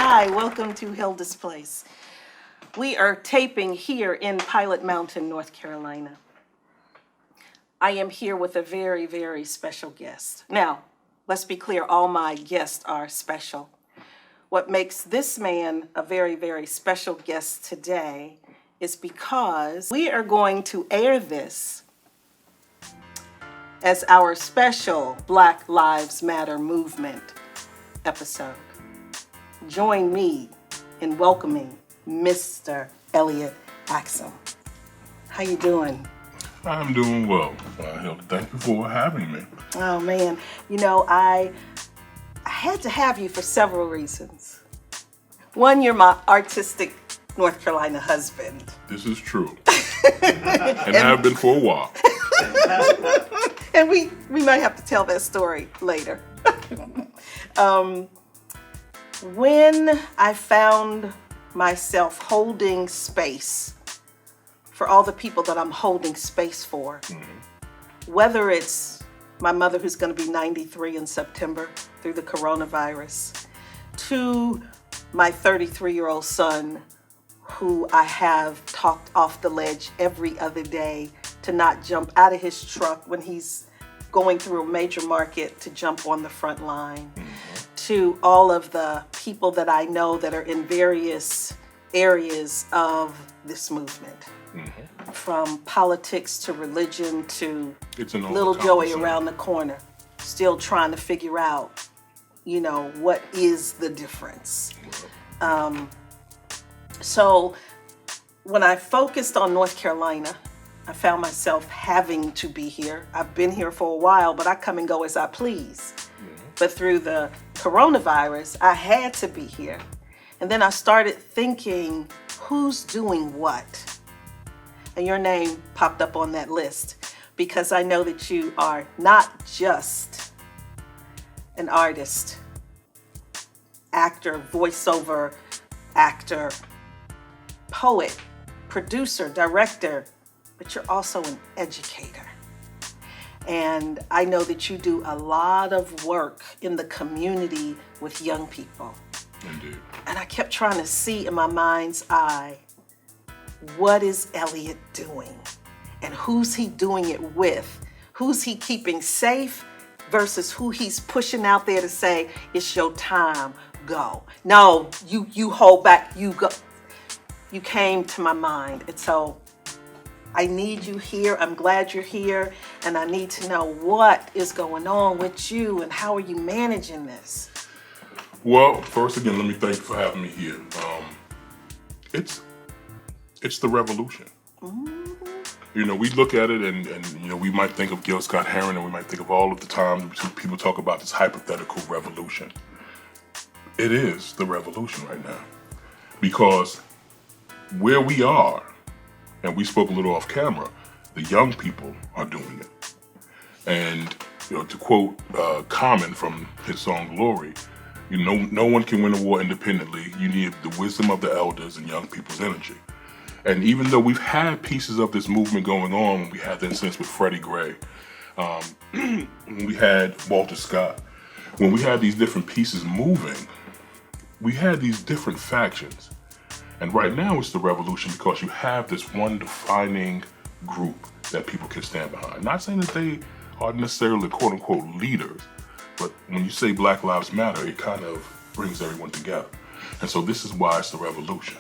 Hi, welcome to Hilda's Place. We are taping here in Pilot Mountain, North Carolina. I am here with a very, very special guest. Now, let's be clear, all my guests are special. What makes this man a very, very special guest today is because we are going to air this as our special Black Lives Matter movement episode. Join me in welcoming Mr. Elliot Axiom. How you doing? I'm doing well, Hilda. Thank you for having me. Oh man, you know, I had to have you for several reasons. One, you're my artistic North Carolina husband. This is true. and have been for a while. And we might have to tell that story later. When I found myself holding space for all the people that I'm holding space for, whether it's my mother who's going to be 93 in September through the coronavirus, to my 33-year-old son who I have talked off the ledge every other day to not jump out of his truck when he's going through a major market to jump on the front line, to all of the people that I know that are in various areas of this movement, from politics to religion to little Joey around the corner, still trying to figure out, you know, what is the difference. So when I focused on North Carolina, I found myself having to be here. I've been here for a while, but I come and go as I please. But through the coronavirus, I had to be here. And then I started thinking, who's doing what? And your name popped up on that list because I know that you are not just an artist, actor, voiceover actor, poet, producer, director, but you're also an educator. And I know that you do a lot of work in the community with young people. Indeed. And I kept trying to see in my mind's eye, what is Elliot doing? And who's he doing it with? Who's he keeping safe versus who he's pushing out there to say, it's your time, go. No, you hold back, you go. You came to my mind. And so I need you here. I'm glad you're here. And I need to know what is going on with you and how are you managing this? Well, first again, let me thank you for having me here. It's the revolution. You know, we look at it and you know, we might think of Gil Scott-Heron and we might think of all of the times people talk about this hypothetical revolution. It is the revolution right now. Because where we are, and we spoke a little off camera, the young people are doing it. And, you know, to quote Common from his song Glory, you know, no one can win a war independently. You need the wisdom of the elders and young people's energy. And even though we've had pieces of this movement going on, we had the incidents with Freddie Gray, when we had Walter Scott, when we had these different pieces moving, we had these different factions. And right now it's the revolution because you have this one defining group that people can stand behind. Not saying that they are necessarily quote unquote leaders, but when you say Black Lives Matter, it kind of brings everyone together. And so this is why it's the revolution.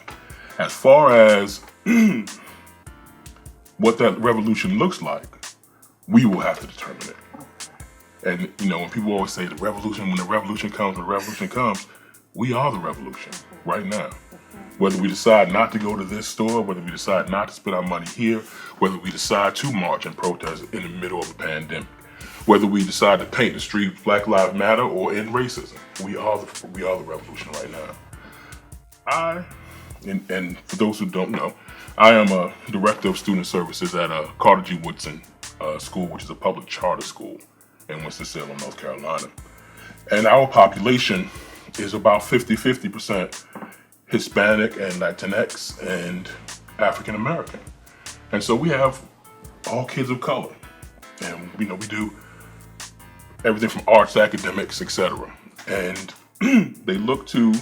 As far as what that revolution looks like, we will have to determine it. And you know, when people always say when the revolution comes, we are the revolution right now. Whether we decide not to go to this store, whether we decide not to spend our money here, whether we decide to march and protest in the middle of a pandemic, whether we decide to paint the street Black Lives Matter or end racism, we are the revolution right now. And for those who don't know, I am a director of student services at Carter G. Woodson School, which is a public charter school in Winston-Salem, North Carolina. And our population is about 50% Hispanic and Latinx and African American. And so we have all kids of color. And you know, we do everything from arts, academics, etc. And they look to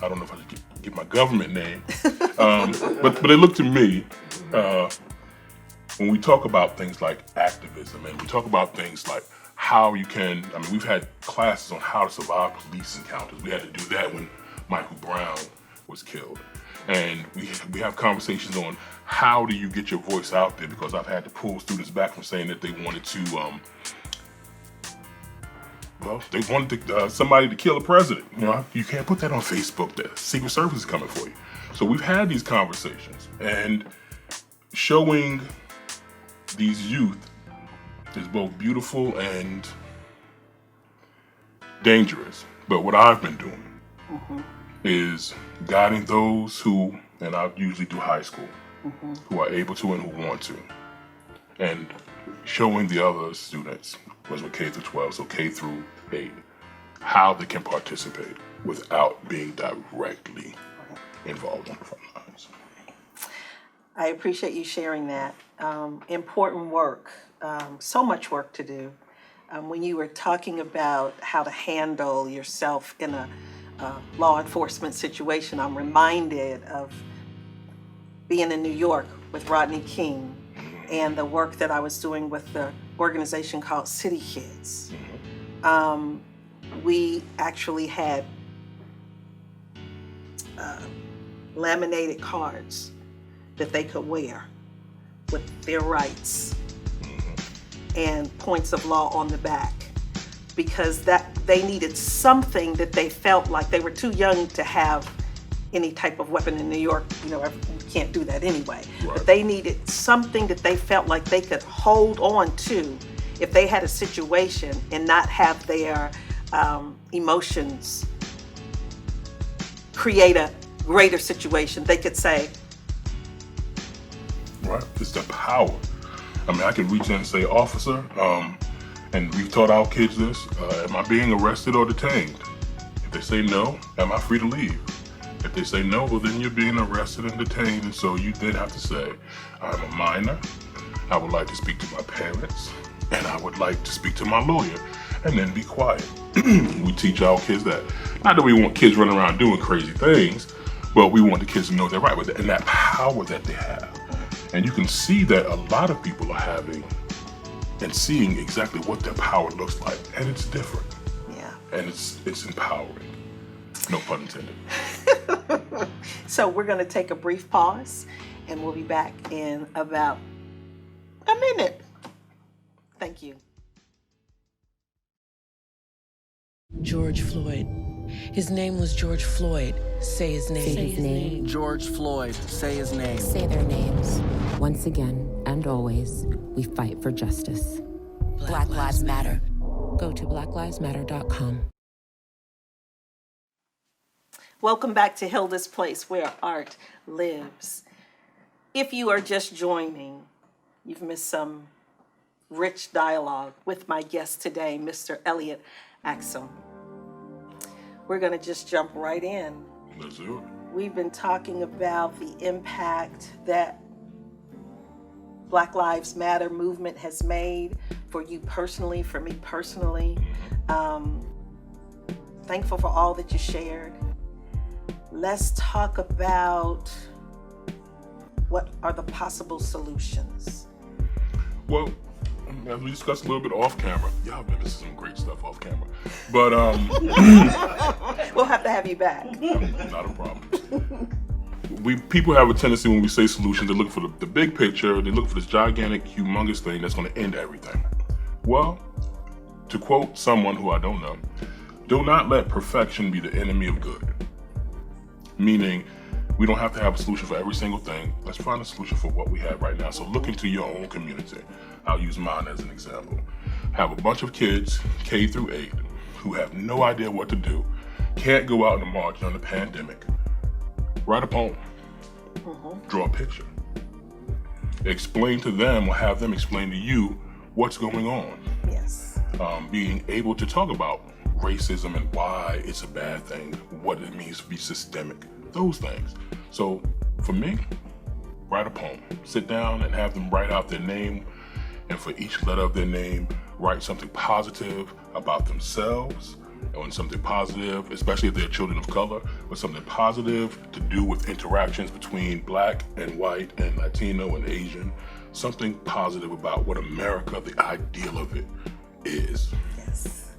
I don't know if I should get my government name, but they look to me, when we talk about things like activism and we talk about things like how you can, I mean, we've had classes on how to survive police encounters. We had to do that when Michael Brown was killed. And we have conversations on how do you get your voice out there, because I've had to pull students back from saying that they wanted to, they wanted somebody to kill the president. You know, you can't put that on Facebook. The Secret Service is coming for you. So we've had these conversations, and showing these youth is both beautiful and dangerous. But what I've been doing is guiding those who, and I usually do high school, who are able to and who want to, and showing the other students, was with K through 12, so K through 8, how they can participate without being directly involved on the front lines. I appreciate you sharing that. Important work, so much work to do. When you were talking about how to handle yourself in a law enforcement situation, I'm reminded of being in New York with Rodney King and the work that I was doing with the organization called City Kids. We actually had laminated cards that they could wear with their rights and points of law on the back, because that they needed something that they felt like they were too young to have any type of weapon in New York. You know, you can't do that anyway. Right. But they needed something that they felt like they could hold on to if they had a situation and not have their emotions create a greater situation. They could say, right, it's the power. I mean, I can reach in and say, officer, and we've taught our kids this, am I being arrested or detained? If they say no, am I free to leave? If they say no, well then you're being arrested and detained, and so you then have to say, I'm a minor, I would like to speak to my parents, and I would like to speak to my lawyer, and then be quiet. We teach our kids that. Not that we want kids running around doing crazy things, but we want the kids to know they're right with it, and that power that they have. And you can see that a lot of people are having and seeing exactly what their power looks like, and it's different. yeah. And it's empowering. No pun intended. So we're going to take a brief pause, and we'll be back in about a minute. Thank you. George Floyd. His name was George Floyd. Say his name. Say his name. George Floyd, say his name. Say their names. Once again and always, we fight for justice. Black Lives Matter. Go to blacklivesmatter.com. Welcome back to Hilda's Place, where art lives. If you are just joining, you've missed some rich dialogue with my guest today, Mr. Elliot Axiom. We're going to just jump right in. Let's do it. We've been talking about the impact that Black Lives Matter movement has made for you personally, for me personally. Thankful for all that you shared. Let's talk about what are the possible solutions. Well, as we discussed a little bit off camera, y'all been missing some great stuff off camera. But We'll have to have you back. not a problem. People have a tendency when we say solutions, they look for the big picture, they look for this gigantic, humongous thing that's going to end everything. Well, to quote someone who I don't know, do not let perfection be the enemy of good. Meaning, we don't have to have a solution for every single thing. Let's find a solution for what we have right now. So look into your own community. I'll use mine as an example. Have a bunch of kids, K through 8, who have no idea what to do, can't go out in the march during the pandemic. Write a poem. Draw a picture. Explain to them or have them explain to you what's going on. Yes. Being able to talk about racism and why it's a bad thing, what it means to be systemic, those things. So for me, write a poem. Sit down and have them write out their name, and for each letter of their name, write something positive about themselves on something positive, especially if they're children of color, or something positive to do with interactions between Black and white and Latino and Asian, something positive about what America, the ideal of it, is. Yes,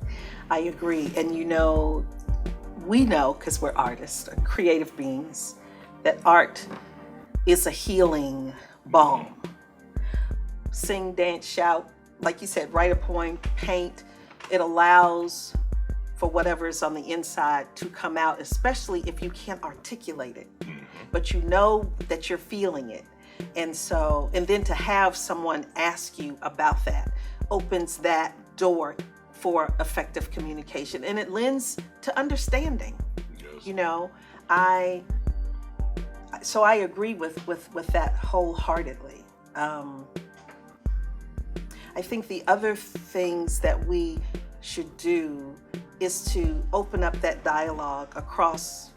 I agree. And we know, because we're artists, creative beings, that art is a healing balm. Sing, dance, shout, like you said, write a poem, paint. It allows for whatever is on the inside to come out, especially if you can't articulate it, but you know that you're feeling it. And then to have someone ask you about that opens that door for effective communication, and it lends to understanding. Yes. So I agree with that wholeheartedly. I think the other things that we should do is to open up that dialogue across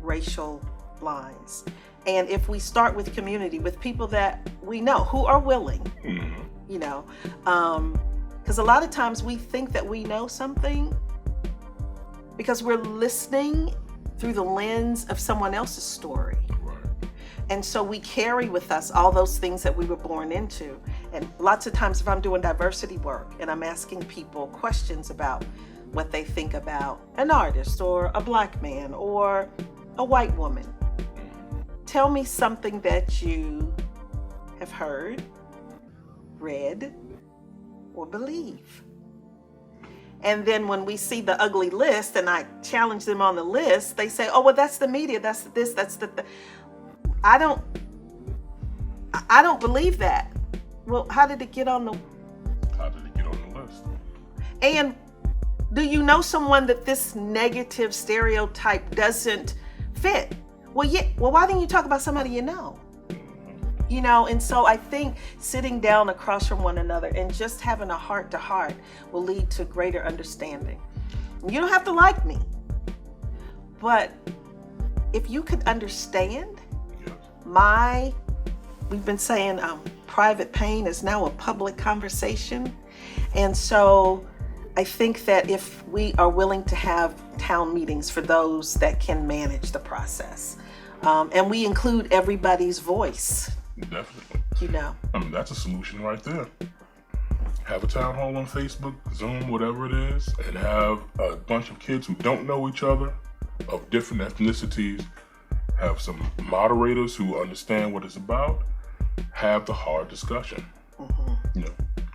racial lines. And if we start with community, with people that we know who are willing, because a lot of times we think that we know something because we're listening through the lens of someone else's story. And so we carry with us all those things that we were born into. And lots of times if I'm doing diversity work and I'm asking people questions about what they think about an artist or a Black man or a white woman, tell me something that you have heard, read, or believe. And then when we see the ugly list and I challenge them on the list, they say, oh, well, that's the media, that's this, that's the... I don't believe that. Well, how did it get on the list? And do you know someone that this negative stereotype doesn't fit? Well, yeah. Well, why didn't you talk about somebody you know? And so I think sitting down across from one another and just having a heart to heart will lead to greater understanding. You don't have to like me, but if you could understand we've been saying private pain is now a public conversation. And so I think that if we are willing to have town meetings for those that can manage the process, and we include everybody's voice. Definitely. That's a solution right there. Have a town hall on Facebook, Zoom, whatever it is, and have a bunch of kids who don't know each other, of different ethnicities, have some moderators who understand what it's about, have the hard discussion.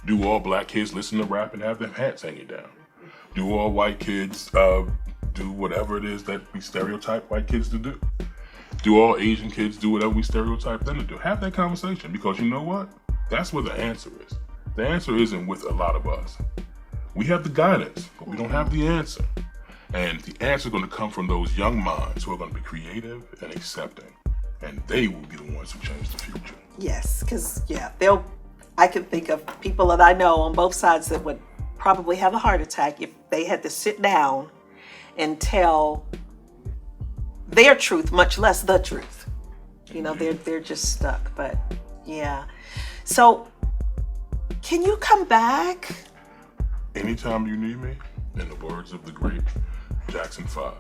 Do all Black kids listen to rap and have their hats hanging down? Do all white kids do whatever it is that we stereotype white kids to do? Do all Asian kids do whatever we stereotype them to do? Have that conversation, because you know what? That's where the answer is. The answer isn't with a lot of us. We have the guidance, but we don't have the answer. And the answer is going to come from those young minds who are going to be creative and accepting. And they will be the ones who change the future. Yes, because, I can think of people that I know on both sides that would probably have a heart attack if they had to sit down and tell their truth, much less the truth. They're just stuck. But, yeah. So, can you come back? Anytime you need me, in the words of the great Jackson 5,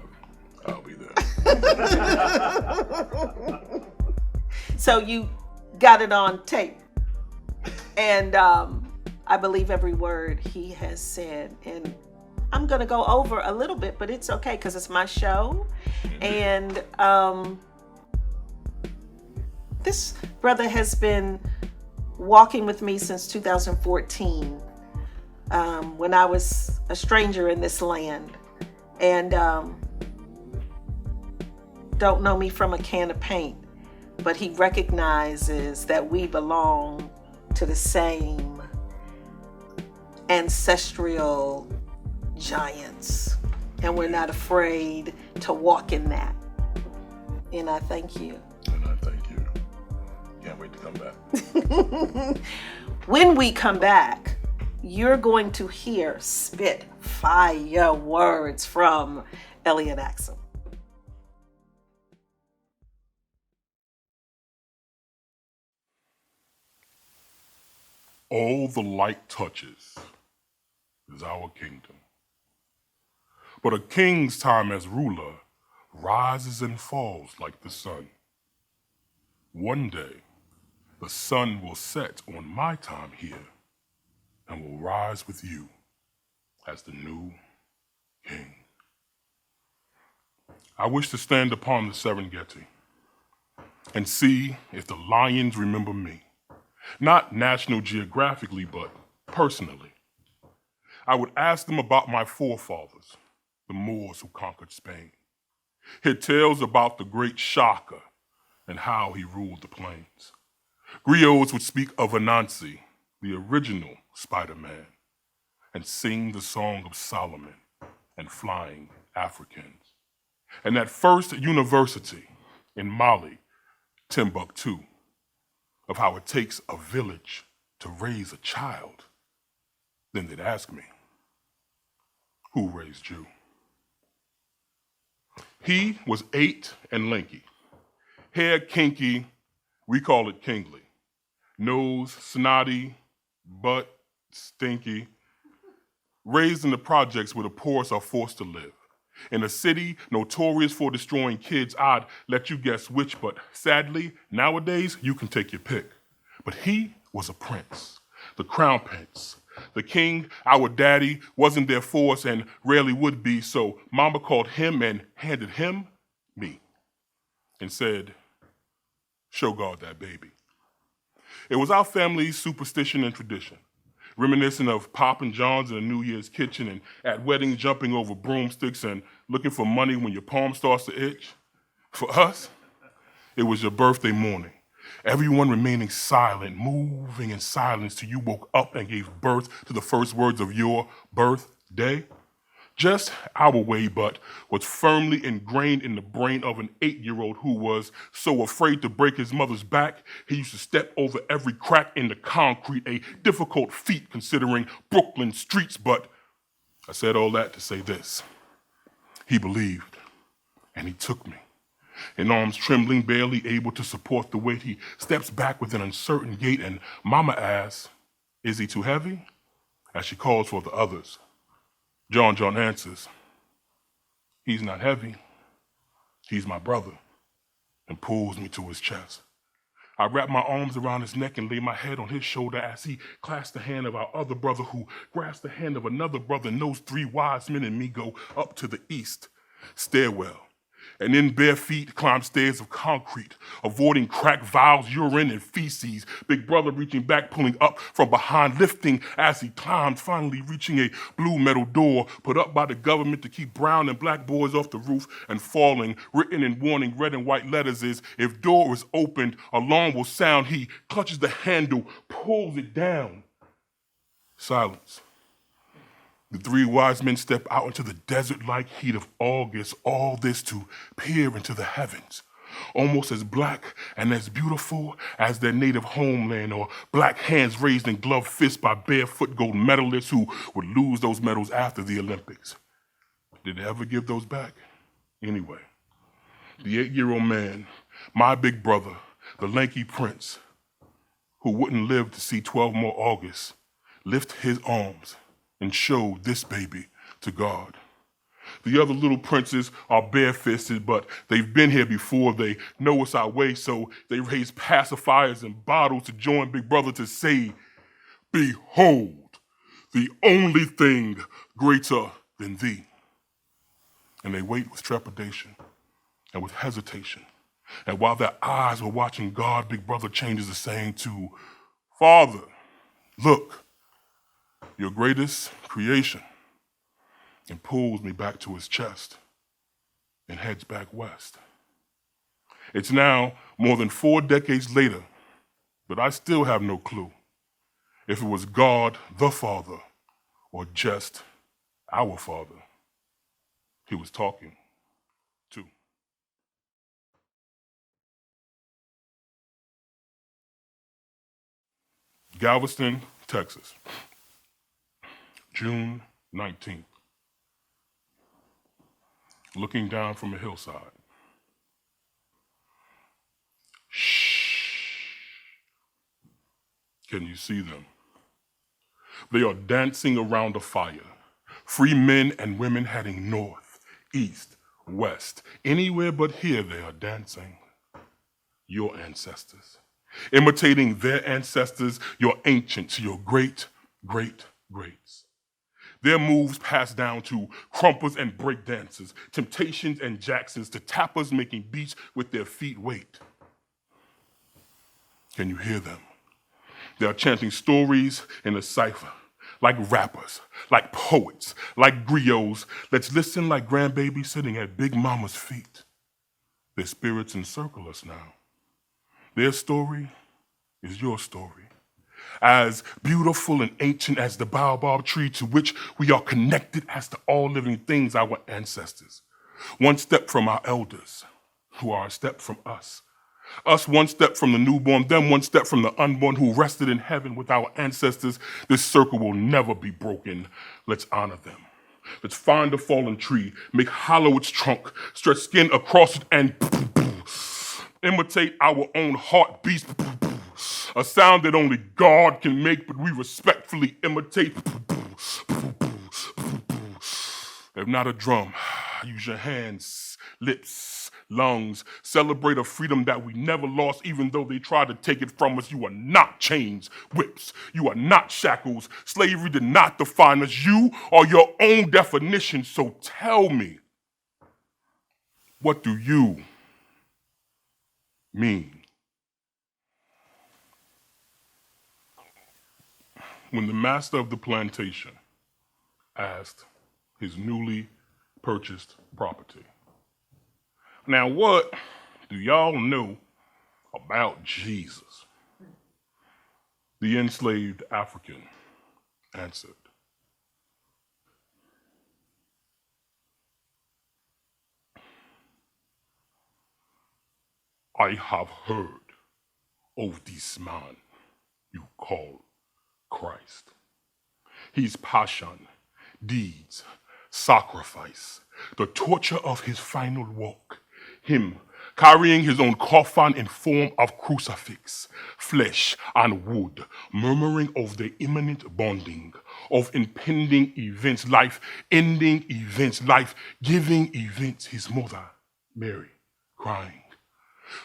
I'll be there. So you got it on tape. And I believe every word he has said. And I'm going to go over a little bit, but it's okay because it's my show. And this brother has been walking with me since 2014, when I was a stranger in this land. And don't know me from a can of paint, but he recognizes that we belong to the same ancestral giants, and we're not afraid to walk in that. And I thank you. And I thank you. Can't wait to come back. When we come back, you're going to hear spit fire words from Elliot Axiom. All the light touches is our kingdom. But a king's time as ruler rises and falls like the sun. One day, the sun will set on my time here and will rise with you as the new king. I wish to stand upon the Serengeti and see if the lions remember me, not National Geographically, but personally. I would ask them about my forefathers, the Moors who conquered Spain, hear tales about the great Shaka and how he ruled the plains. Griots would speak of Anansi, the original Spider-Man, and sing the song of Solomon and flying Africans. And that first university in Mali, Timbuktu, of how it takes a village to raise a child. Then they'd ask me, who raised you? He was 8 and lanky, hair kinky, we call it kingly, nose snotty, butt stinky, raised in the projects where the poorest are forced to live. In a city notorious for destroying kids, I'd let you guess which, but sadly, nowadays, you can take your pick. But he was a prince, the crown prince. The king, our daddy, wasn't there for us and rarely would be, so mama called him and handed him me and said, show God that baby. It was our family's superstition and tradition, reminiscent of Pop and John's in a New Year's kitchen and at weddings jumping over broomsticks and looking for money when your palm starts to itch. For us, it was your birthday morning. Everyone remaining silent, moving in silence till you woke up and gave birth to the first words of your birthday. Just our way, but was firmly ingrained in the brain of an 8-year-old who was so afraid to break his mother's back, he used to step over every crack in the concrete, a difficult feat considering Brooklyn streets. But I said all that to say this. He believed, and he took me. In arms trembling, barely able to support the weight, he steps back with an uncertain gait, and Mama asks, is he too heavy? As she calls for the others. John answers, he's not heavy, he's my brother, and pulls me to his chest. I wrap my arms around his neck and lay my head on his shoulder as he clasps the hand of our other brother who grasps the hand of another brother, and those 3 wise men and me go up to the east stairwell. And in bare feet climb stairs of concrete, avoiding cracked vials, urine, and feces. Big brother reaching back, pulling up from behind, lifting as he climbed, finally reaching a blue metal door put up by the government to keep brown and black boys off the roof and falling. Written in warning red and white letters is, if door is opened, alarm will sound. He clutches the handle, pulls it down. Silence. The 3 wise men step out into the desert-like heat of August, all this to peer into the heavens, almost as black and as beautiful as their native homeland, or black hands raised in gloved fists by barefoot gold medalists who would lose those medals after the Olympics. Did they ever give those back? Anyway, the 8-year-old man, my big brother, the lanky prince, who wouldn't live to see 12 more Augusts, lift his arms and showed this baby to God. The other little princes are barefisted, but they've been here before. They know it's our way, so they raise pacifiers and bottles to join Big Brother to say, behold, the only thing greater than thee. And they wait with trepidation and with hesitation. And while their eyes were watching God, Big Brother changes the saying to, Father, look, your greatest creation, and pulls me back to his chest and heads back west. It's now more than 4 decades later, but I still have no clue if it was God the Father or just our Father he was talking to. Galveston, Texas. June 19th. Looking down from a hillside. Shh. Can you see them? They are dancing around a fire, Free men and women heading north, east, west. Anywhere but here they are dancing. Your ancestors. Imitating their ancestors, your ancients, your great, great, greats. Their moves passed down to crumpers and break dancers, Temptations and Jacksons, to tappers making beats with their feet weight. Can you hear them? They are chanting stories in a cipher, like rappers, like poets, like griots. Let's listen like grandbabies sitting at Big Mama's feet. Their spirits encircle us now. Their story is your story. As beautiful and ancient as the baobab tree to which we are connected as to all living things, our ancestors. One step from our elders, who are a step from us. Us one step from the newborn, them one step from the unborn who rested in heaven with our ancestors. This circle will never be broken. Let's honor them. Let's find a fallen tree, make hollow its trunk, stretch skin across it and imitate our own heartbeats. A sound that only God can make, but we respectfully imitate. If not a drum, use your hands, lips, lungs. Celebrate a freedom that we never lost, even though they tried to take it from us. You are not chains, whips. You are not shackles. Slavery did not define us. You are your own definition. So tell me, what do you mean? When the master of the plantation asked his newly purchased property, "Now what do y'all know about Jesus?" The enslaved African answered, "I have heard of this man you call Christ. His passion, deeds, sacrifice, the torture of his final walk, him carrying his own coffin in form of crucifix, flesh and wood, murmuring of the imminent bonding, of impending events, life-ending events, life-giving events, his mother, Mary, crying.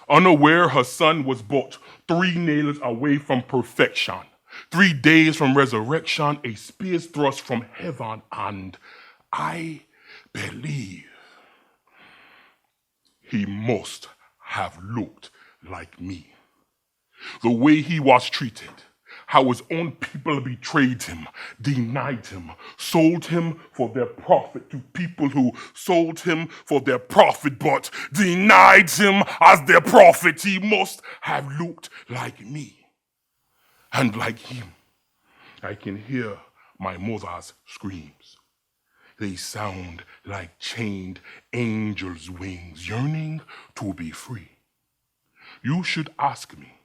Unaware her son was but 3 nails away from perfection, 3 days from resurrection, a spear's thrust from heaven, and I believe he must have looked like me. The way he was treated, how his own people betrayed him, denied him, sold him for their profit to people who sold him for their profit but denied him as their prophet. He must have looked like me. And like him, I can hear my mother's screams. They sound like chained angels' wings yearning to be free. You should ask me,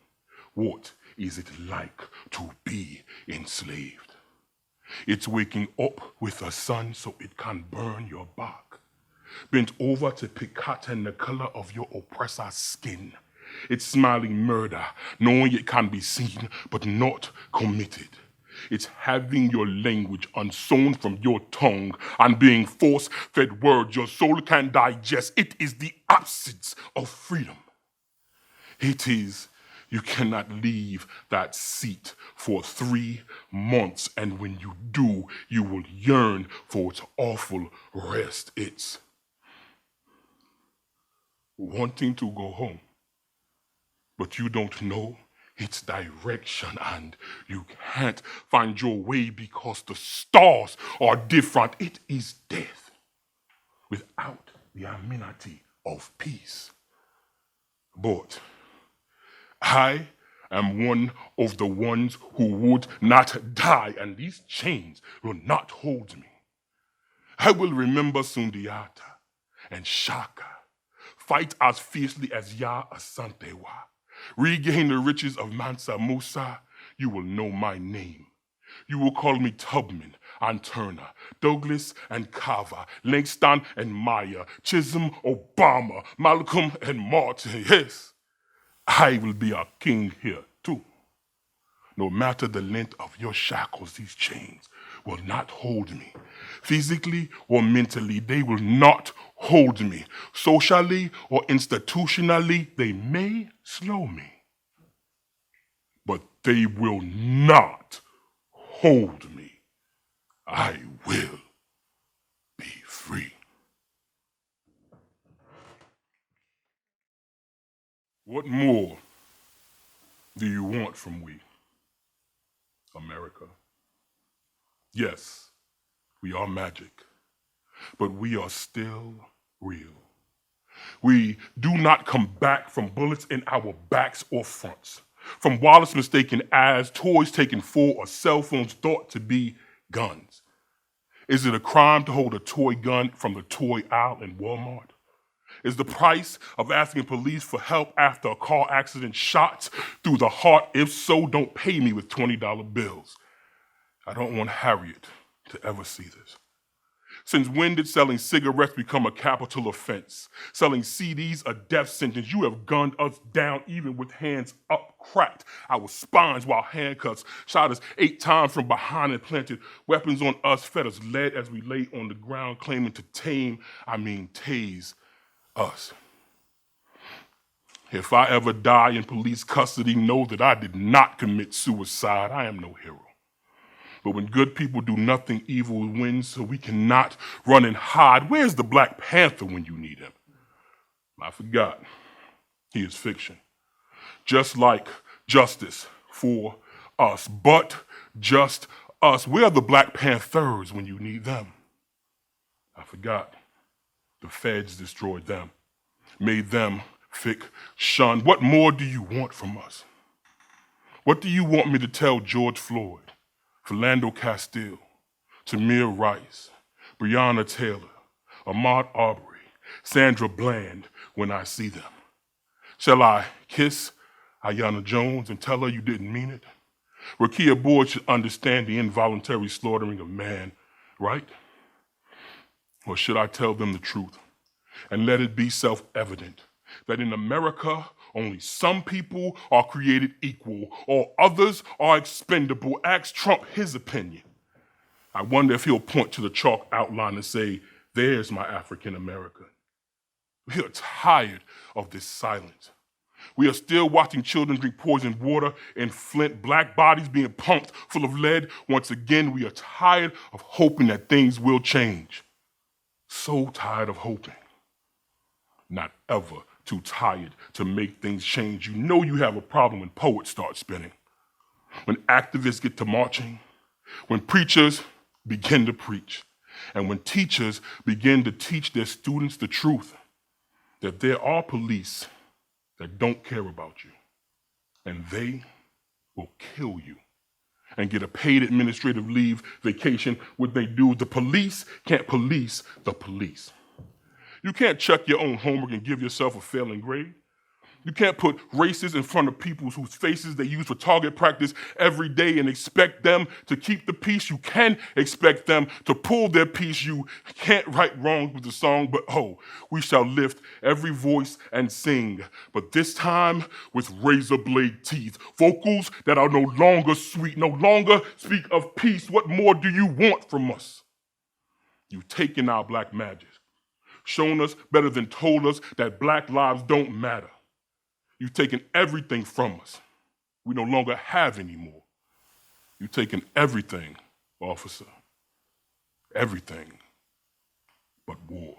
what is it like to be enslaved? It's waking up with the sun so it can burn your back. Bent over to pick cotton the color of your oppressor's skin. It's smiling murder, knowing it can be seen but not committed. It's having your language unsewn from your tongue and being force-fed words your soul can digest. It is the absence of freedom. It is you cannot leave that seat for 3 months, and when you do, you will yearn for its awful rest. It's wanting to go home, but you don't know its direction, and you can't find your way because the stars are different. It is death without the amenity of peace. But I am one of the ones who would not die, and these chains will not hold me. I will remember Sundiata and Shaka, fight as fiercely as Ya Asantewa, regain the riches of Mansa Musa. You will know my name. You will call me Tubman and Turner, Douglas and Carver, Langston and Meyer, Chisholm, Obama, Malcolm and Martin. Yes, I will be a king here too. No matter the length of your shackles, these chains will not hold me. Physically or mentally, they will not hold me. Socially or institutionally, they may slow me. But they will not hold me. I will be free. What more do you want from we, America? Yes, we are magic, but we are still real. We do not come back from bullets in our backs or fronts, from wallets mistaken as toys taken for or cell phones thought to be guns. Is it a crime to hold a toy gun from the toy aisle in Walmart? Is the price of asking police for help after a car accident shot through the heart? If so, don't pay me with $20 bills. I don't want Harriet to ever see this. Since when did selling cigarettes become a capital offense? Selling CDs a death sentence? You have gunned us down even with hands up, cracked our spines while handcuffs shot us 8 times from behind and planted weapons on us, fed us lead as we lay on the ground claiming to tase us. If I ever die in police custody, know that I did not commit suicide. I am no hero. But when good people do nothing, evil wins, so we cannot run and hide. Where's the Black Panther when you need him? I forgot. He is fiction. Just like justice for us, but just us. Where are the Black Panthers when you need them? I forgot. The feds destroyed them, made them fiction. What more do you want from us? What do you want me to tell George Floyd, Philando Castile, Tamir Rice, Breonna Taylor, Ahmaud Arbery, Sandra Bland when I see them? Shall I kiss Aiyana Jones and tell her you didn't mean it? Rekia Boyd should understand the involuntary slaughtering of man, right? Or should I tell them the truth and let it be self-evident that in America, only some people are created equal, all others are expendable? Ask Trump his opinion. I wonder if he'll point to the chalk outline and say, there's my African American. We are tired of this silence. We are still watching children drink poisoned water in Flint, black bodies being pumped full of lead. Once again, we are tired of hoping that things will change. So tired of hoping. Not ever too tired to make things change. You know you have a problem when poets start spinning, when activists get to marching, when preachers begin to preach, and when teachers begin to teach their students the truth that there are police that don't care about you, and they will kill you and get a paid administrative leave vacation when they do. The police can't police the police. You can't check your own homework and give yourself a failing grade. You can't put races in front of people whose faces they use for target practice every day and expect them to keep the peace. You can expect them to pull their piece. You can't right wrongs with the song, but oh, we shall lift every voice and sing, but this time with razor blade teeth. Vocals that are no longer sweet, no longer speak of peace. What more do you want from us? You've taken our black magic, shown us better than told us that black lives don't matter. You've taken everything from us. We no longer have any more. You've taken everything, officer. Everything but war.